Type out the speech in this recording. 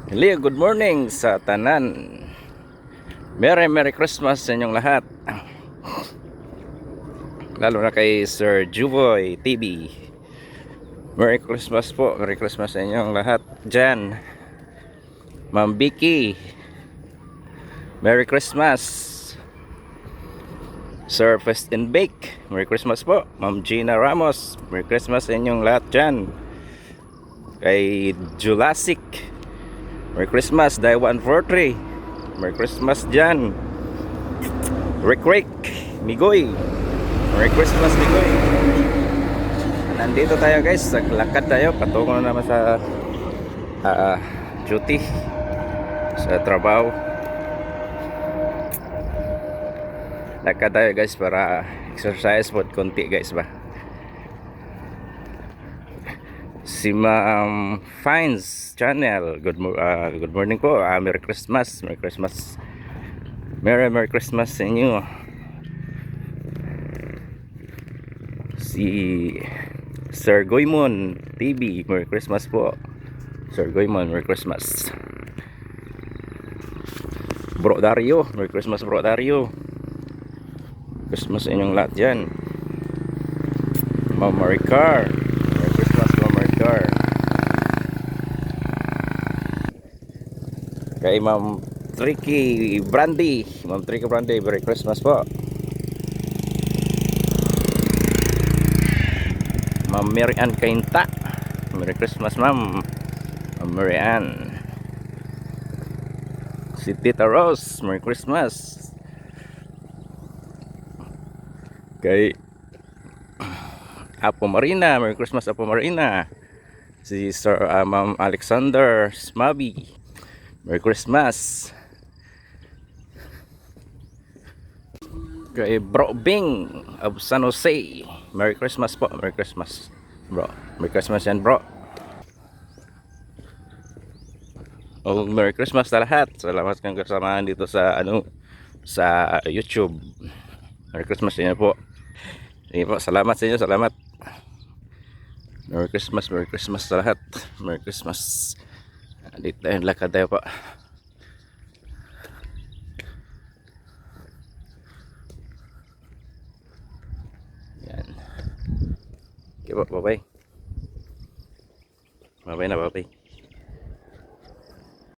Hello, good morning sa tanan. Merry Christmas sa inyong lahat. Lalo na kay Sir Juvoy TV. Merry Christmas po. Merry Christmas sa inyong lahat dyan. Ma'am Vicky, Merry Christmas. Sir Fest and Bake, Merry Christmas po. Ma'am Gina Ramos, Merry Christmas sa inyong lahat dyan. Kay Julasic, Merry Christmas. Day 143, Merry Christmas dyan. Rick Migoy, Merry Christmas Migoy. Nandito tayo guys, naglakad tayo patungo na naman sa duty, sa trabaho. Lakad tayo guys para exercise po konti guys ba. Si Ma'am Fines Channel, good morning po. Merry Christmas. Merry Christmas. Merry Christmas sa inyo. Si Sir Goymon TV, Merry Christmas po. Sir Goymon, Merry Christmas. Bro Dario, Merry Christmas Bro Dario. Christmas sa inyong lahat yan. Ma'am Maricar, Merry Christmas Ma'am Maricar. Kay Ma'am Tricky Brandy, Ma'am Tricky Brandy, Merry Christmas po. Ma'am Mary Ann Kainta, Merry Christmas Ma'am. Ma'am Mary Ann. Si Tita Rose, Merry Christmas. Kay Apo Marina, Merry Christmas Apo Marina. Si Sir Ma'am Alexander Smabi, Merry Christmas. Kay Bro Bing of San Jose, Merry Christmas po. Merry Christmas bro. Merry Christmas yan bro. Oh, Merry Christmas sa lahat. Salamat kang kasamahan dito sa sa YouTube. Merry Christmas sa inyo po. Sige po, salamat sa inyo, salamat. Merry Christmas sa lahat. Merry Christmas. Dito tayo, lakad tayo po. Yan. Okay po, bye bye. Bye bye na, bye bye.